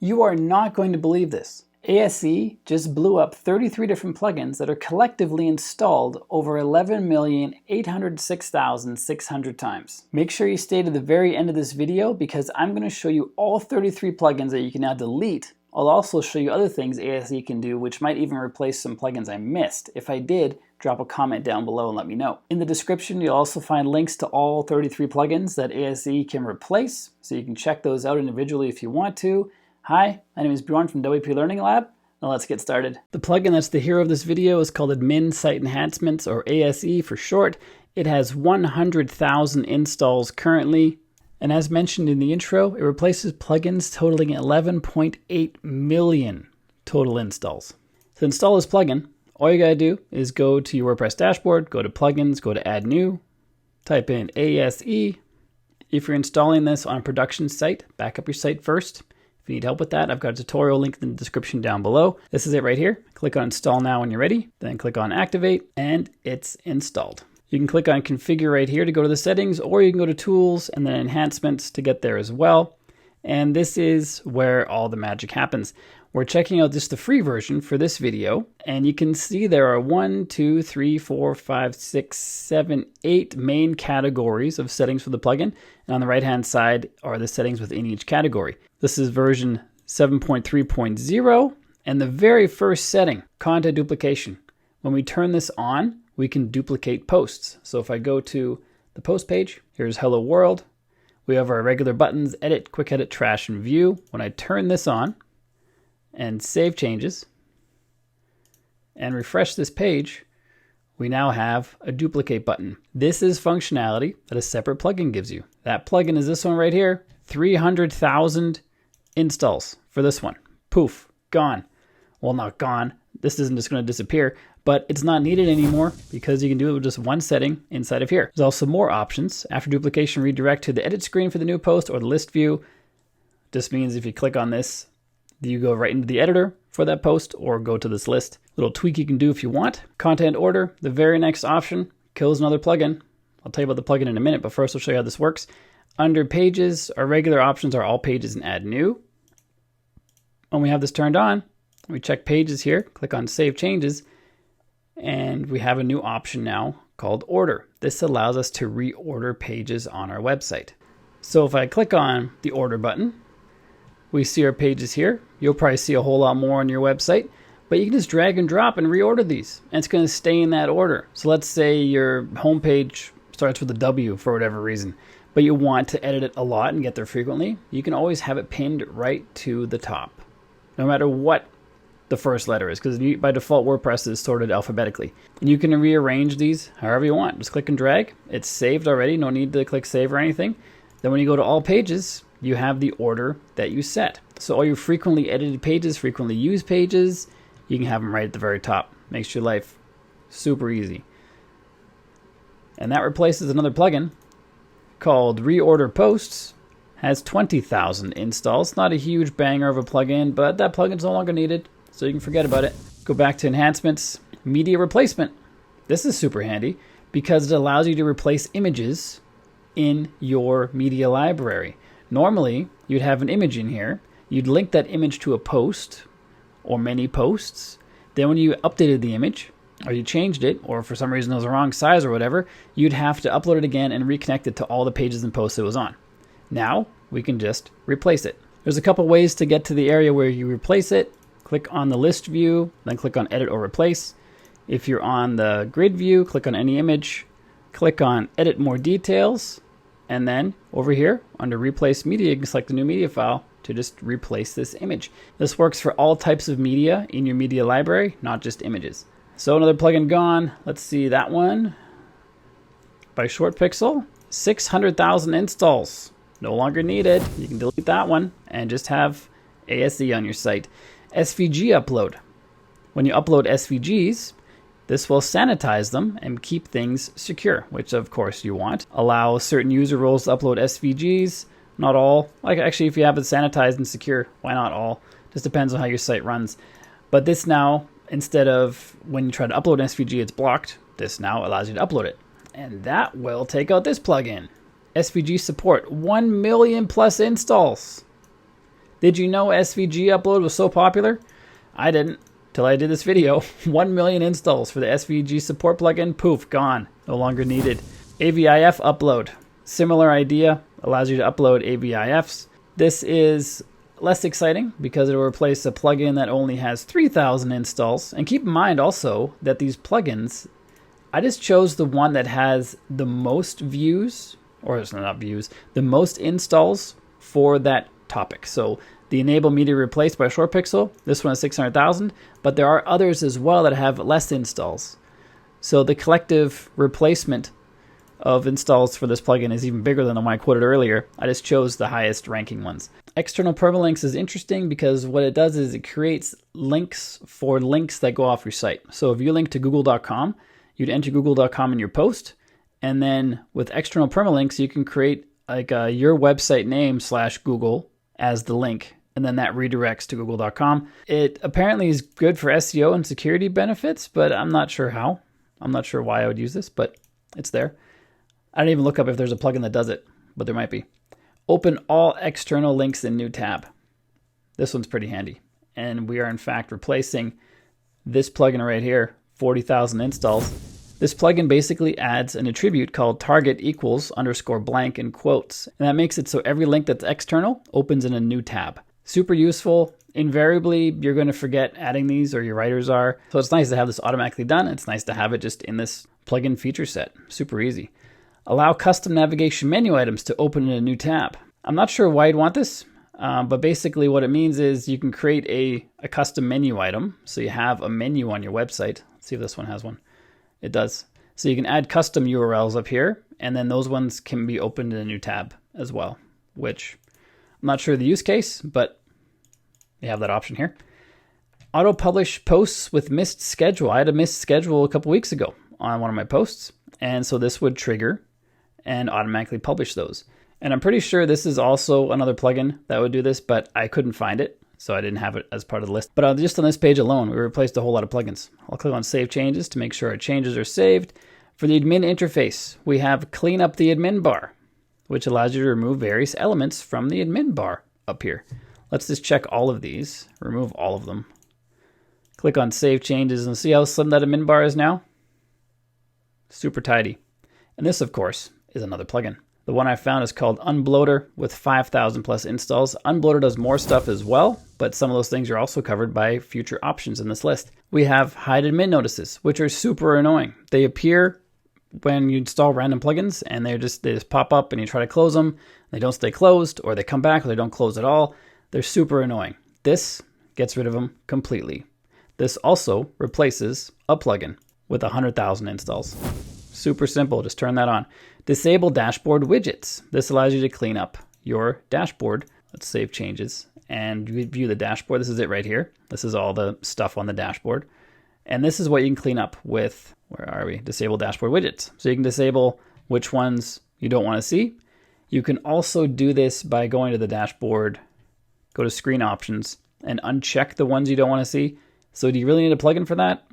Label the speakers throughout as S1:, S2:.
S1: You are not going to believe this. ASE just blew up 33 different plugins that are collectively installed over 11,806,600 times. Make sure you stay to the very end of this video because I'm going to show you all 33 plugins that you can now delete. I'll also show you other things ASE can do, which might even replace some plugins I missed. If I did, drop a comment down below and let me know. In the description, you'll also find links to all 33 plugins that ASE can replace, so you can check those out individually if you want to. Hi, my name is Bjorn from WPLearningLab. Now let's get started. The plugin that's the hero of this video is called Admin Site Enhancements, or ASE for short. It has 100,000 installs currently. And as mentioned in the intro, it replaces plugins totaling 11.8 million total installs. To install this plugin, all you gotta do is go to your WordPress dashboard, go to Plugins, go to Add New, type in ASE. If you're installing this on a production site, back up your site first. If you need help with that, I've got a tutorial link in the description down below. This is it right here. Click on Install Now when you're ready, then click on Activate, and it's installed. You can click on Configure right here to go to the settings, or you can go to Tools and then Enhancements to get there as well. And this is where all the magic happens. We're checking out just the free version for this video, and you can see there are 8 main categories of settings for the plugin. And on the right-hand side are the settings within each category. This is version 7.3.0, and the very first setting, content duplication. When we turn this on, we can duplicate posts. So if I go to the post page, here's Hello World. We have our regular buttons, Edit, Quick Edit, Trash, and View. When I turn this on and save changes and refresh this page, we now have a duplicate button. This is functionality that a separate plugin gives you. That plugin is this one right here, 300,000 installs for this one. Poof, gone. Well, not gone. This isn't just going to disappear, but it's not needed anymore because you can do it with just one setting inside of here. There's also more options. After duplication, redirect to the edit screen for the new post or the list view. This means if you click on this, you go right into the editor for that post or go to this list. Little tweak you can do if you want. Content order, the very next option, kills another plugin. I'll tell you about the plugin in a minute, but first I'll show you how this works. Under pages, our regular options are all pages and add new. When we have this turned on, we check pages here, click on save changes, and we have a new option now called order. This allows us to reorder pages on our website. So if I click on the order button, we see our pages here. You'll probably see a whole lot more on your website, but you can just drag and drop and reorder these, and it's going to stay in that order. So let's say your homepage starts with a W for whatever reason, but you want to edit it a lot and get there frequently. You can always have it pinned right to the top, no matter what the first letter is, because by default WordPress is sorted alphabetically. And you can rearrange these however you want. Just click and drag. It's saved already. No need to click save or anything. Then when you go to all pages, you have the order that you set. So all your frequently edited pages, frequently used pages, you can have them right at the very top. Makes your life super easy. And that replaces another plugin called Reorder Posts. Has 20,000 installs. Not a huge banger of a plugin, but that plugin's no longer needed, so you can forget about it. Go back to Enhancements, Media Replacement. This is super handy because it allows you to replace images in your media library. Normally, you'd have an image in here. You'd link that image to a post or many posts. Then when you updated the image, or you changed it, or for some reason it was the wrong size or whatever, you'd have to upload it again and reconnect it to all the pages and posts it was on. Now, we can just replace it. There's a couple ways to get to the area where you replace it. Click on the list view, then click on edit or replace. If you're on the grid view, click on any image, click on edit more details, and then over here under replace media, you can select the new media file to just replace this image. This works for all types of media in your media library, not just images. So another plugin gone. Let's see that one. By ShortPixel, 600,000 installs. No longer needed. You can delete that one and just have ASE on your site. SVG upload. When you upload SVGs, this will sanitize them and keep things secure, which of course you want. Allow certain user roles to upload SVGs, not all. Like actually, if you have it sanitized and secure, why not all? Just depends on how your site runs. But this now, instead of when you try to upload an SVG, it's blocked. This now allows you to upload it. And that will take out this plugin. SVG Support, 1 million plus installs. Did you know SVG upload was so popular? I didn't till I did this video. 1 million installs for the SVG Support plugin. Poof, gone. No longer needed. AVIF upload. Similar idea. Allows you to upload AVIFs. This is less exciting because it will replace a plugin that only has 3,000 installs. And keep in mind also that these plugins, I just chose the one that has the most views, or it's not views, the most installs for that topic. So the enable media replaced by ShorePixel, this one is 600,000, but there are others as well that have less installs. So the collective replacement of installs for this plugin is even bigger than the one I quoted earlier. I just chose the highest ranking ones. External permalinks is interesting because what it does is it creates links for links that go off your site. So if you link to google.com, you'd enter google.com in your post, and then with external permalinks, you can create like your website name / Google as the link, and then that redirects to google.com. It apparently is good for SEO and security benefits, but I'm not sure how. I'm not sure why I would use this, but it's there. I didn't even look up if there's a plugin that does it, but there might be. Open all external links in new tab. This one's pretty handy. And we are in fact replacing this plugin right here, 40,000 installs. This plugin basically adds an attribute called target equals _ in quotes. And that makes it so every link that's external opens in a new tab. Super useful. Invariably, you're going to forget adding these, or your writers are. So it's nice to have this automatically done. It's nice to have it just in this plugin feature set. Super easy. Allow custom navigation menu items to open in a new tab. I'm not sure why you'd want this, but basically what it means is you can create a custom menu item. So you have a menu on your website. Let's see if this one has one. It does. So you can add custom URLs up here, and then those ones can be opened in a new tab as well, which I'm not sure the use case, but you have that option here. Auto-publish posts with missed schedule. I had a missed schedule a couple weeks ago on one of my posts, and so this would trigger and automatically publish those. And I'm pretty sure this is also another plugin that would do this, but I couldn't find it, so I didn't have it as part of the list. But just on this page alone, we replaced a whole lot of plugins. I'll click on Save Changes to make sure our changes are saved. For the admin interface, we have Clean Up the Admin Bar, which allows you to remove various elements from the admin bar up here. Let's just check all of these, remove all of them. Click on Save Changes and see how slim that admin bar is now? Super tidy. And this, of course, is another plugin. The one I found is called Unbloater with 5,000 plus installs. Unbloater does more stuff as well, but some of those things are also covered by future options in this list. We have hide admin notices, which are super annoying. They appear when you install random plugins, and they just pop up and you try to close them. They don't stay closed, or they come back, or they don't close at all. They're super annoying. This gets rid of them completely. This also replaces a plugin with 100,000 installs. Super simple, just turn that on. Disable dashboard widgets. This allows you to clean up your dashboard. Let's save changes and view the dashboard. This is it right here. This is all the stuff on the dashboard. And this is what you can clean up with, where are we? Disable dashboard widgets. So you can disable which ones you don't want to see. You can also do this by going to the dashboard, go to screen options, and uncheck the ones you don't want to see. So do you really need a plugin for that?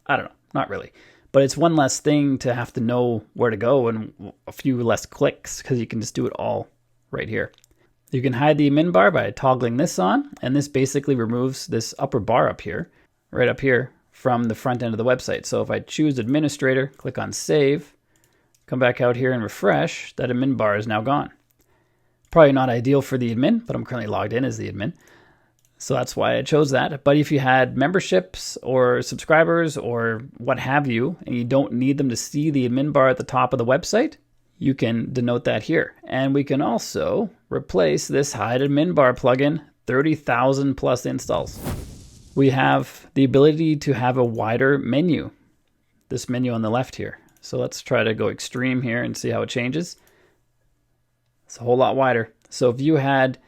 S1: I don't know, not really. But it's one less thing to have to know where to go and a few less clicks because you can just do it all right here. You can hide the admin bar by toggling this on, and this basically removes this upper bar up here, right up here, from the front end of the website. So if I choose administrator, click on save, come back out here and refresh, that admin bar is now gone. Probably not ideal for the admin, but I'm currently logged in as the admin. So that's why I chose that. But if you had memberships or subscribers or what have you, and you don't need them to see the admin bar at the top of the website, you can denote that here. And we can also replace this hide admin bar plugin, 30,000 plus installs. We have the ability to have a wider menu, this menu on the left here. So let's try to go extreme here and see how it changes. It's a whole lot wider. So if you had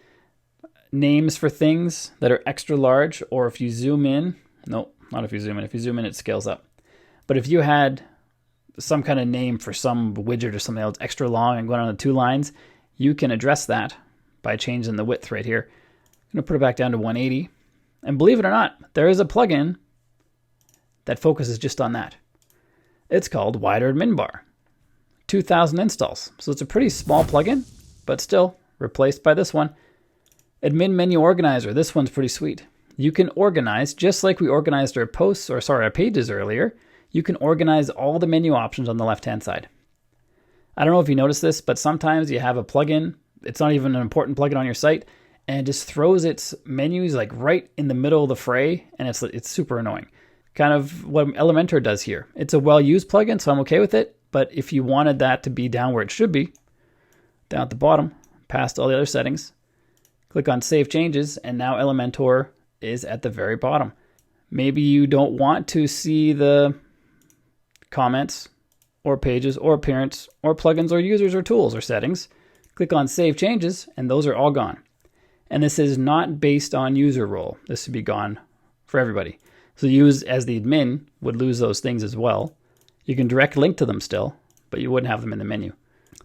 S1: names for things that are extra large, or if you zoom in, no, not if you zoom in. If you zoom in, it scales up. But if you had some kind of name for some widget or something else extra long and going on the 2 lines, you can address that by changing the width right here. I'm going to put it back down to 180. And believe it or not, there is a plugin that focuses just on that. It's called Wider Admin Bar. 2,000 installs. So it's a pretty small plugin, but still replaced by this one. Admin menu organizer. This one's pretty sweet. You can organize, just like we organized our posts, or sorry, our pages earlier, you can organize all the menu options on the left-hand side. I don't know if you noticed this, but sometimes you have a plugin, it's not even an important plugin on your site, and it just throws its menus like right in the middle of the fray, and it's super annoying. Kind of what Elementor does here. It's a well-used plugin, so I'm okay with it, but if you wanted that to be down where it should be, down at the bottom, past all the other settings, click on Save Changes, and now Elementor is at the very bottom. Maybe you don't want to see the comments or pages or appearance or plugins or users or tools or settings. Click on Save Changes, and those are all gone. And this is not based on user role. This would be gone for everybody. So you as the admin would lose those things as well. You can direct link to them still, but you wouldn't have them in the menu.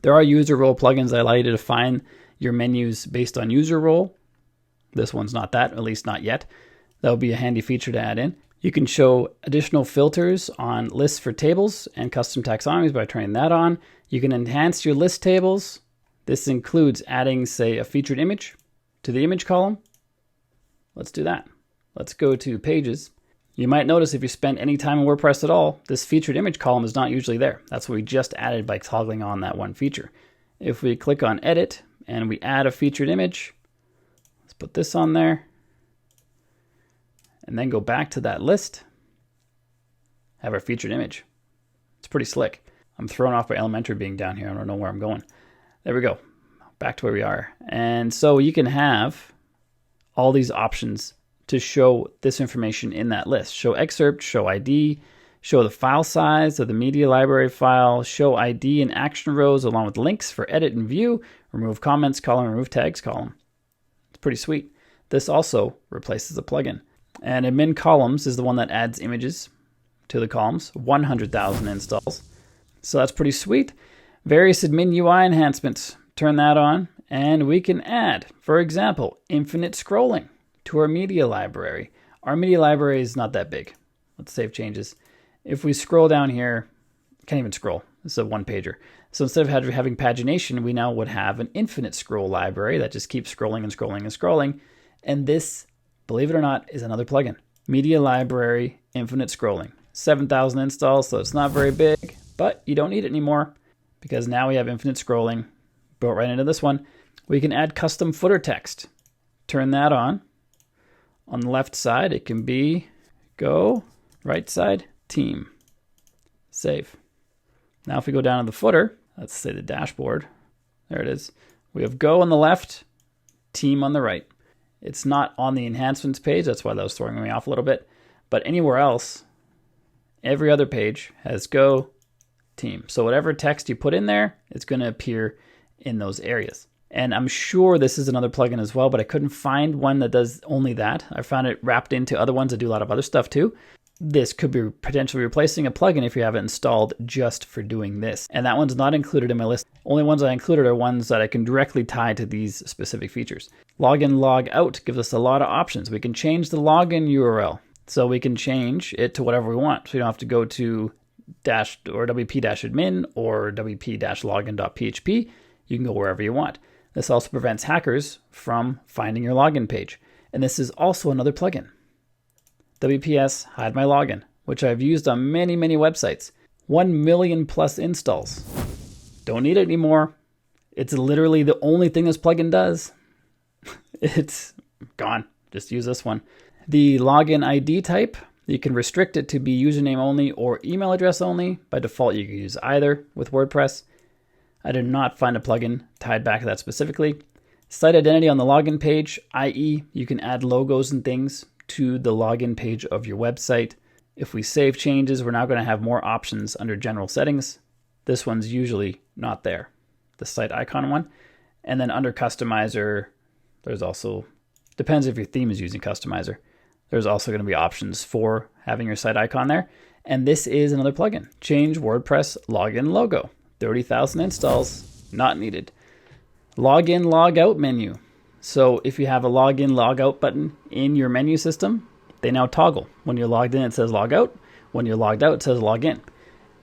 S1: There are user role plugins that allow you to define your menus based on user role. This one's not that, at least not yet. That would be a handy feature to add in. You can show additional filters on lists for tables and custom taxonomies by turning that on. You can enhance your list tables. This includes adding, say, a featured image to the image column. Let's do that. Let's go to Pages. You might notice if you spend any time in WordPress at all, this featured image column is not usually there. That's what we just added by toggling on that one feature. If we click on Edit and we add a featured image, let's put this on there, and then go back to that list, have our featured image. It's pretty slick. I'm thrown off by Elementor being down here. I don't know where I'm going. There we go. Back to where we are. And so you can have all these options to show this information in that list. Show excerpt, show ID, show the file size of the media library file, show ID and action rows along with links for edit and view, remove comments column, remove tags column. It's pretty sweet. This also replaces a plugin. And admin columns is the one that adds images to the columns, 100,000 installs. So that's pretty sweet. Various admin UI enhancements, turn that on, and we can add, for example, infinite scrolling to our media library. Our media library is not that big. Let's save changes. If we scroll down here, can't even scroll. This is a one-pager. So instead of having pagination, we now would have an infinite scroll library that just keeps scrolling and scrolling and scrolling. And this, believe it or not, is another plugin. Media library, infinite scrolling. 7,000 installs, so it's not very big, but you don't need it anymore because now we have infinite scrolling. Built right into this one. We can add custom footer text. Turn that on. On the left side, it can be go, right side, team. Save. Now if we go down to the footer, let's say the dashboard. There it is. We have go on the left, team on the right. It's not on the enhancements page. That's why that was throwing me off a little bit. But anywhere else, every other page has go, team. So whatever text you put in there, it's going to appear in those areas. And I'm sure this is another plugin as well, but I couldn't find one that does only that. I found it wrapped into other ones that do a lot of other stuff too. This could be potentially replacing a plugin if you have it installed just for doing this. And that one's not included in my list. Only ones I included are ones that I can directly tie to these specific features. Login, log out gives us a lot of options. We can change the login URL. So we can change it to whatever we want. So you don't have to go to dash or wp-admin or wp-login.php. You can go wherever you want. This also prevents hackers from finding your login page. And this is also another plugin. WPS Hide My Login, which I've used on many, many websites. 1 million plus installs. Don't need it anymore. It's literally the only thing this plugin does. It's gone. Just use this one. The login ID type, you can restrict it to be username only or email address only. By default, you can use either with WordPress. I did not find a plugin tied back to that specifically. Site identity on the login page, i.e. you can add logos and things to the login page of your website. If we save changes, we're now going to have more options under general settings. This one's usually not there, the site icon one. And then under customizer, there's also, depends if your theme is using customizer. There's also going to be options for having your site icon there. And this is another plugin. Change WordPress login logo. 30,000 installs, not needed. Login, log out menu. So if you have a login, log out button in your menu system, they now toggle. When you're logged in, it says log out. When you're logged out, it says log in.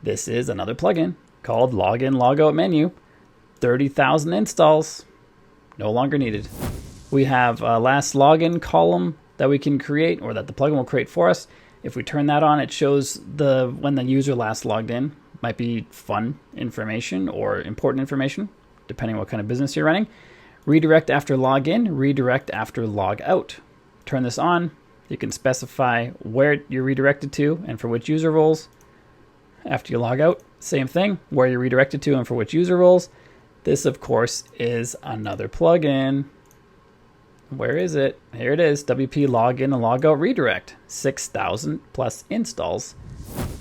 S1: This is another plugin called Login, Log Out Menu. 30,000 installs, no longer needed. We have a last login column that we can create, or that the plugin will create for us. If we turn that on, it shows when the user last logged in. Might be fun information or important information, depending on what kind of business you're running. Redirect after login, redirect after log out. Turn this on. You can specify where you're redirected to and for which user roles. After you log out, same thing, where you're redirected to and for which user roles. This, of course, is another plugin. Where is it? Here it is, WP Login and Logout Redirect. 6,000 plus installs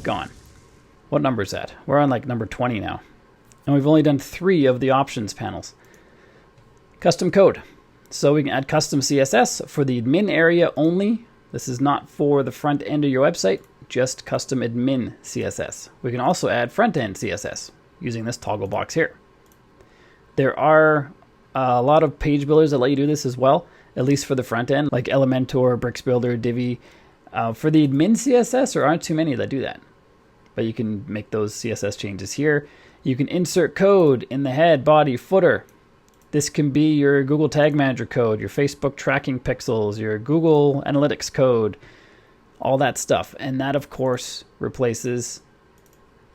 S1: gone. What number is that? We're on like number 20 now. And we've only done 3 of the options panels. Custom code. So we can add custom CSS for the admin area only. This is not for the front end of your website, just custom admin CSS. We can also add front end CSS using this toggle box here. There are a lot of page builders that let you do this as well, at least for the front end, like Elementor, Bricks Builder, Divi. For the admin CSS, there aren't too many that do that. But you can make those CSS changes here. You can insert code in the head, body, footer. This can be your Google Tag Manager code, your Facebook tracking pixels, your Google Analytics code, all that stuff. And that, of course, replaces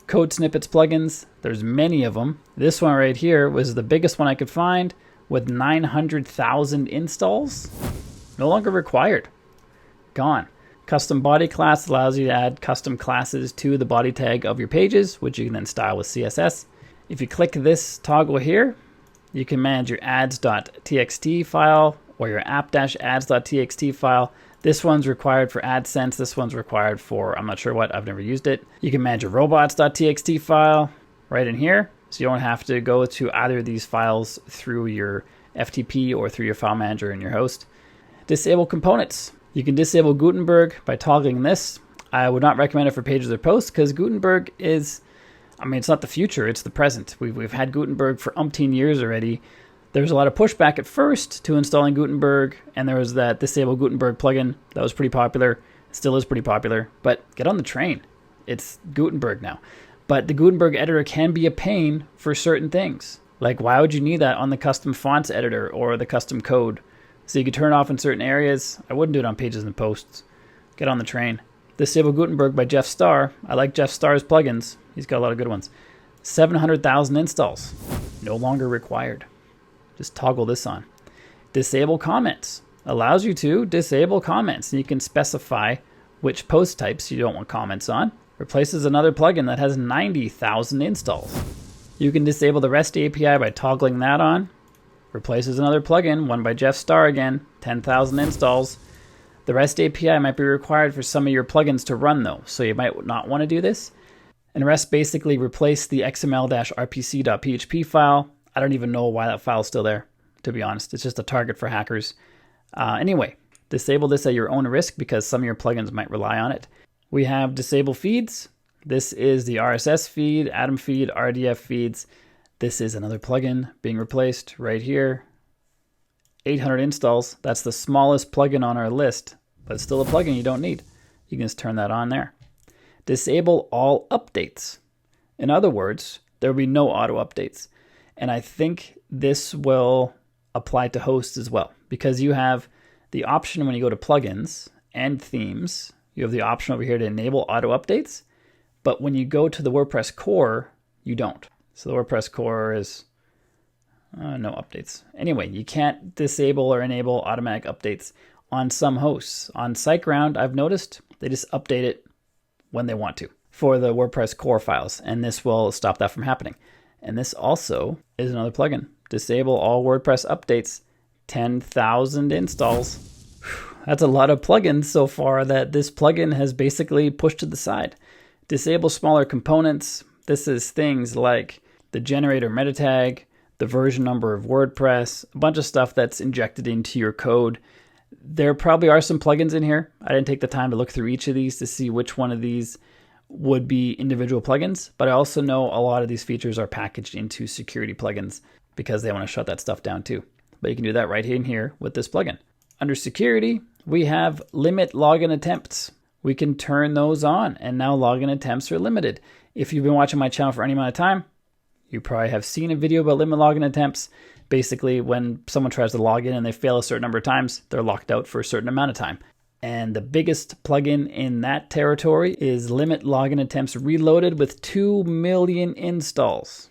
S1: code snippets plugins. There's many of them. This one right here was the biggest one I could find with 900,000 installs. No longer required. Gone. Custom body class allows you to add custom classes to the body tag of your pages, which you can then style with CSS. If you click this toggle here, you can manage your ads.txt file or your app-ads.txt file. This one's required for AdSense. This one's required for, I'm not sure what, I've never used it. You can manage your robots.txt file right in here. So you don't have to go to either of these files through your FTP or through your file manager in your host. Disable components. You can disable Gutenberg by toggling this. I would not recommend it for pages or posts because Gutenberg is, it's not the future, it's the present. We've had Gutenberg for umpteen years already. There was a lot of pushback at first to installing Gutenberg, and there was that Disable Gutenberg plugin that was pretty popular. It still is pretty popular, but get on the train. It's Gutenberg now. But the Gutenberg editor can be a pain for certain things. Like, why would you need that on the custom fonts editor or the custom code? So you could turn it off in certain areas. I wouldn't do it on pages and posts. Get on the train. Disable Gutenberg by Jeff Starr. I like Jeff Starr's plugins. He's got a lot of good ones. 700,000 installs. No longer required. Just toggle this on. Disable comments. Allows you to disable comments. And you can specify which post types you don't want comments on. Replaces another plugin that has 90,000 installs. You can disable the REST API by toggling that on. Replaces another plugin, one by Jeff Starr again, 10,000 installs. The REST API might be required for some of your plugins to run though, so you might not want to do this. And REST basically replaced the XML-RPC-API file. I don't even know why that file is still there, to be honest. It's just a target for hackers. Anyway, disable this at your own risk because some of your plugins might rely on it. We have disable feeds. This is the RSS feed, Atom feed, RDF feeds. This is another plugin being replaced right here. 800 installs. That's the smallest plugin on our list, but it's still a plugin you don't need. You can just turn that on there. Disable all updates. In other words, there will be no auto updates. And I think this will apply to hosts as well, because you have the option when you go to plugins and themes, you have the option over here to enable auto updates. But when you go to the WordPress core, you don't. So the WordPress core is no updates. Anyway, you can't disable or enable automatic updates on some hosts. On Siteground, I've noticed they just update it when they want to for the WordPress core files, and this will stop that from happening. And this also is another plugin. Disable all WordPress updates, 10,000 installs. That's a lot of plugins so far that this plugin has basically pushed to the side. Disable smaller components. This is things like the generator meta tag, the version number of WordPress, a bunch of stuff that's injected into your code. There probably are some plugins in here. I didn't take the time to look through each of these to see which one of these would be individual plugins, but I also know a lot of these features are packaged into security plugins because they want to shut that stuff down too. But you can do that right in here with this plugin. Under security, we have limit login attempts. We can turn those on, and now login attempts are limited. If you've been watching my channel for any amount of time, you probably have seen a video about limit login attempts. Basically, when someone tries to log in and they fail a certain number of times, they're locked out for a certain amount of time. And the biggest plugin in that territory is Limit Login Attempts Reloaded with 2 million installs.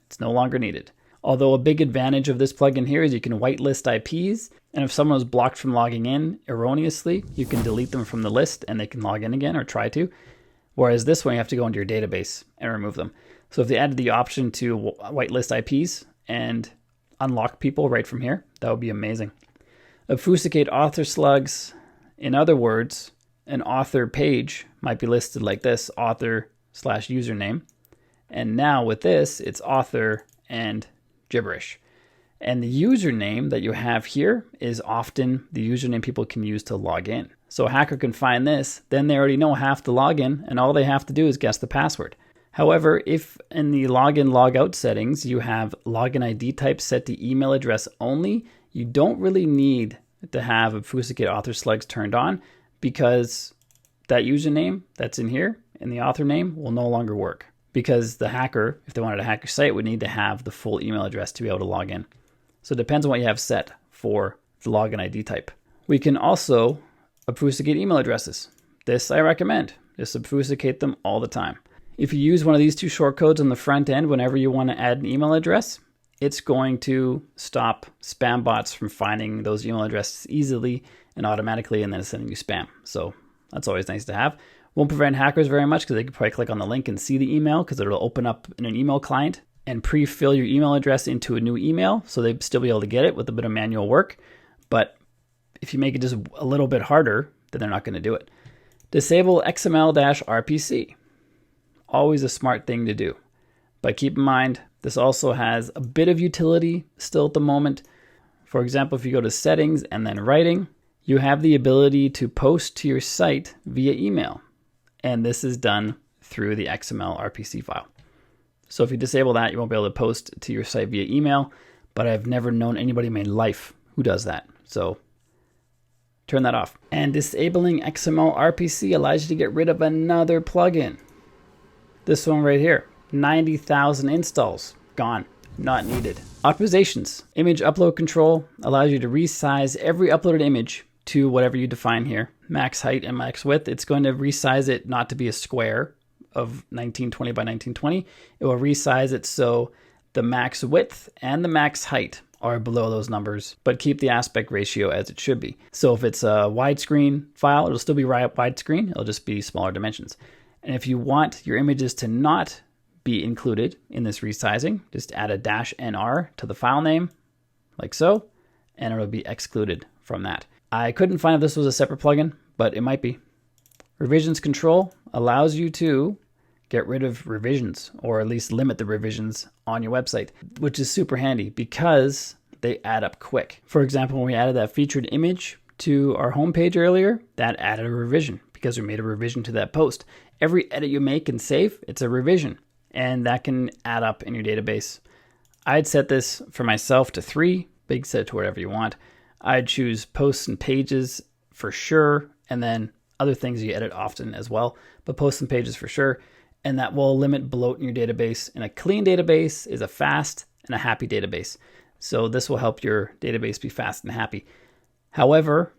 S1: It's no longer needed. Although a big advantage of this plugin here is you can whitelist IPs, and if someone was blocked from logging in erroneously, you can delete them from the list and they can log in again or try to. Whereas this one, you have to go into your database and remove them. So if they added the option to whitelist IPs and unlock people right from here, that would be amazing. Obfuscate author slugs. In other words, an author page might be listed like this, author/username. And now with this, it's author and gibberish. And the username that you have here is often the username people can use to log in. So a hacker can find this, then they already know half the login, and all they have to do is guess the password. However, if in the login logout settings you have login ID type set to email address only, you don't really need to have obfuscate author slugs turned on, because that username that's in here in the author name will no longer work, because the hacker, if they wanted to hack your site, would need to have the full email address to be able to log in. So it depends on what you have set for the login ID type. We can also obfuscate email addresses. This I recommend. Just obfuscate them all the time. If you use one of these two shortcodes on the front end whenever you want to add an email address, it's going to stop spam bots from finding those email addresses easily and automatically and then sending you spam. So that's always nice to have. Won't prevent hackers very much because they can probably click on the link and see the email because it'll open up in an email client and pre-fill your email address into a new email, so they'd still be able to get it with a bit of manual work. But if you make it just a little bit harder, then they're not going to do it. Disable XML-RPC. Always a smart thing to do. But keep in mind, this also has a bit of utility still at the moment. For example, if you go to settings and then writing, you have the ability to post to your site via email. And this is done through the XML-RPC file. So if you disable that, you won't be able to post to your site via email, but I've never known anybody in my life who does that. So turn that off. And disabling XML-RPC allows you to get rid of another plugin. This one right here, 90,000 installs, gone, not needed. Optimizations. Image upload control allows you to resize every uploaded image to whatever you define here, max height and max width. It's going to resize it not to be a square of 1920 by 1920. It will resize it so the max width and the max height are below those numbers, but keep the aspect ratio as it should be. So if it's a widescreen file, it'll still be widescreen, it'll just be smaller dimensions. And if you want your images to not be included in this resizing, just add a -nr to the file name, like so, and it'll be excluded from that. I couldn't find if this was a separate plugin, but it might be. Revisions control allows you to get rid of revisions, or at least limit the revisions on your website, which is super handy because they add up quick. For example, when we added that featured image to our homepage earlier, that added a revision because we made a revision to that post. Every edit you make and save, it's a revision, and that can add up in your database. I'd set this for myself to 3, big set it to whatever you want. I'd choose posts and pages for sure, and then other things you edit often as well, but posts and pages for sure. And that will limit bloat in your database. And a clean database is a fast and a happy database. So this will help your database be fast and happy. However,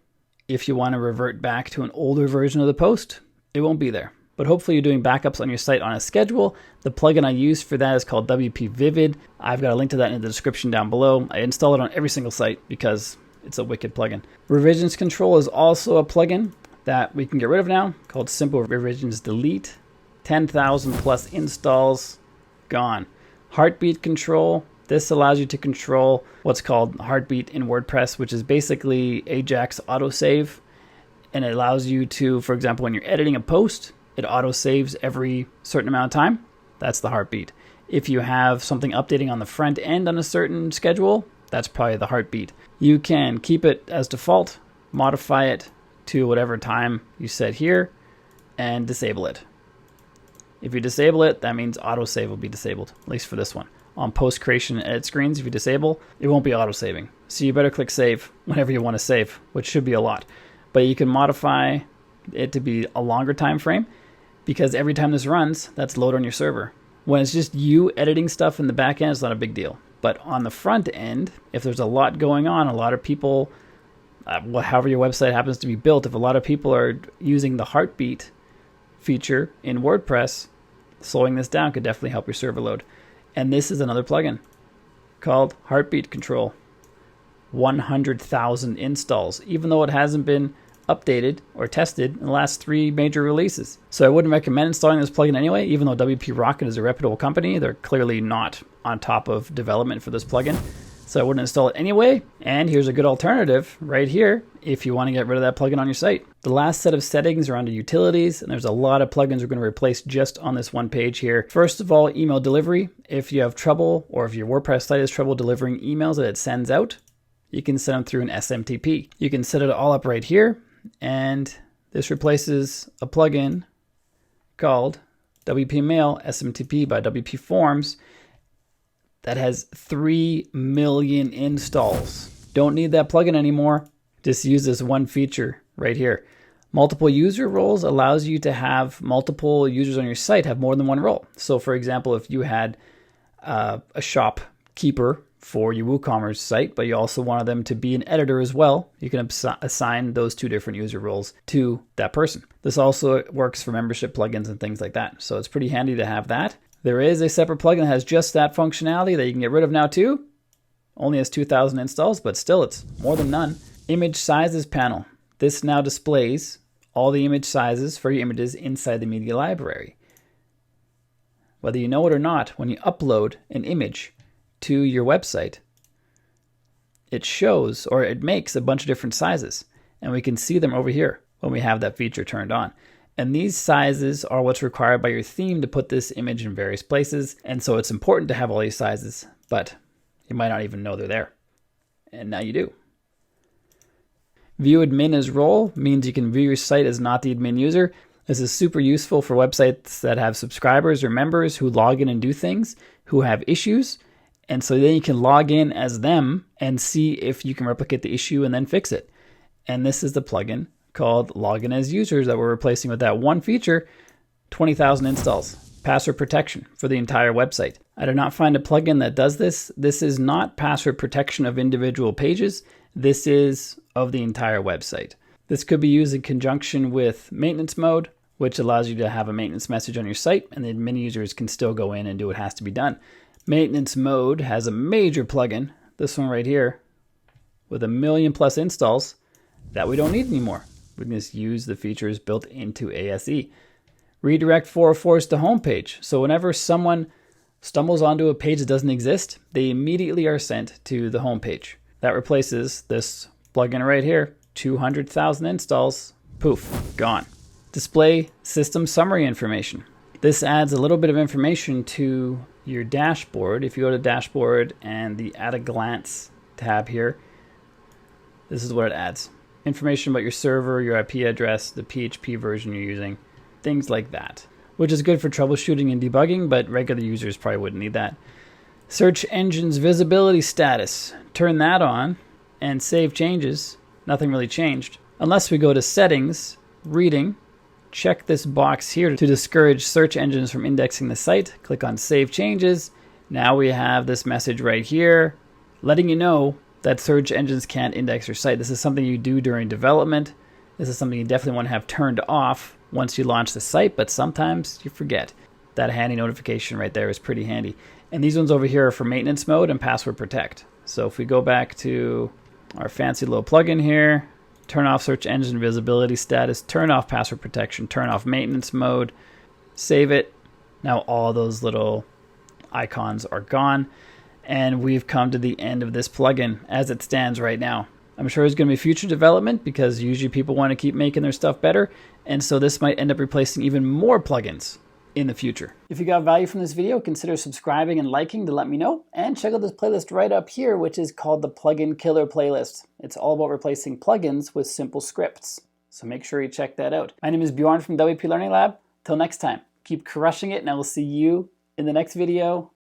S1: if you want to revert back to an older version of the post, it won't be there. But hopefully you're doing backups on your site on a schedule. The plugin I use for that is called WP Vivid. I've got a link to that in the description down below. I install it on every single site because it's a wicked plugin. Revisions control is also a plugin that we can get rid of now, called Simple Revisions Delete. 10,000 plus installs, gone. Heartbeat control. This allows you to control what's called heartbeat in WordPress, which is basically Ajax autosave. And it allows you to, for example, when you're editing a post, it autosaves every certain amount of time. That's the heartbeat. If you have something updating on the front end on a certain schedule, that's probably the heartbeat. You can keep it as default, modify it to whatever time you set here, and disable it. If you disable it, that means autosave will be disabled, at least for this one. On post creation and edit screens, if you disable, it won't be autosaving. So you better click save whenever you want to save, which should be a lot. But you can modify it to be a longer time frame, because every time this runs, that's load on your server. When it's just you editing stuff in the back end, it's not a big deal. But on the front end, if there's a lot going on, a lot of people, however your website happens to be built, if a lot of people are using the heartbeat feature in WordPress, slowing this down could definitely help your server load. And this is another plugin called Heartbeat Control. 100,000 installs, even though it hasn't been updated or tested in the last 3 major releases. So I wouldn't recommend installing this plugin anyway, even though WP Rocket is a reputable company. They're clearly not on top of development for this plugin. So I wouldn't install it anyway. And here's a good alternative right here if you want to get rid of that plugin on your site. The last set of settings are under utilities, and there's a lot of plugins we're going to replace just on this one page here. First of all, email delivery. If you have trouble, or if your WordPress site has trouble delivering emails that it sends out, you can send them through an SMTP. You can set it all up right here, and this replaces a plugin called WP Mail SMTP by WP Forms that has 3 million installs. Don't need that plugin anymore. Just use this one feature right here. Multiple user roles allows you to have multiple users on your site have more than one role. So for example, if you had a shopkeeper for your WooCommerce site, but you also wanted them to be an editor as well, you can assign those 2 different user roles to that person. This also works for membership plugins and things like that. So it's pretty handy to have that. There is a separate plugin that has just that functionality that you can get rid of now too. Only has 2,000 installs, but still it's more than none. Image sizes panel. This now displays all the image sizes for your images inside the media library. Whether you know it or not, when you upload an image to your website, it shows, or it makes a bunch of different sizes, and we can see them over here when we have that feature turned on. And these sizes are what's required by your theme to put this image in various places, and so it's important to have all these sizes, but you might not even know they're there. And now you do. View admin as role means you can view your site as not the admin user. This is super useful for websites that have subscribers or members who log in and do things, who have issues. And so then you can log in as them and see if you can replicate the issue and then fix it. And this is the plugin called Login as Users that we're replacing with that one feature, 20,000 installs. Password protection for the entire website. I did not find a plugin that does this. This is not password protection of individual pages. This is of the entire website. This could be used in conjunction with maintenance mode, which allows you to have a maintenance message on your site, and the admin users can still go in and do what has to be done. Maintenance mode has a major plugin, this one right here, with 1 million+ installs that we don't need anymore. We can just use the features built into ASE. Redirect 404s to homepage. So whenever someone stumbles onto a page that doesn't exist, they immediately are sent to the homepage. That replaces this plugin right here. 200,000 installs, poof, gone. Display system summary information. This adds a little bit of information to your dashboard. If you go to dashboard and the at a glance tab here, this is what it adds. Information about your server, your IP address, the PHP version you're using, things like that, which is good for troubleshooting and debugging, but regular users probably wouldn't need that. Search engine's visibility status. Turn that on and save changes. Nothing really changed. Unless we go to settings, reading, check this box here to discourage search engines from indexing the site. Click on Save Changes. Now we have this message right here letting you know that search engines can't index your site. This is something you do during development. This is something you definitely want to have turned off once you launch the site, but sometimes you forget. That handy notification right there is pretty handy. And these ones over here are for maintenance mode and password protect. So if we go back to our fancy little plugin here, turn off search engine visibility status, turn off password protection, turn off maintenance mode, save it. Now all those little icons are gone, and we've come to the end of this plugin as it stands right now. I'm sure there's going to be future development because usually people want to keep making their stuff better, and so this might end up replacing even more plugins in the future. If you got value from this video, consider subscribing and liking to let me know, and check out this playlist right up here, which is called the Plugin Killer playlist. It's all about replacing plugins with simple scripts, so make sure you check that out. My name is Bjorn from WP Learning Lab. Till next time, keep crushing it, and I will see you in the next video.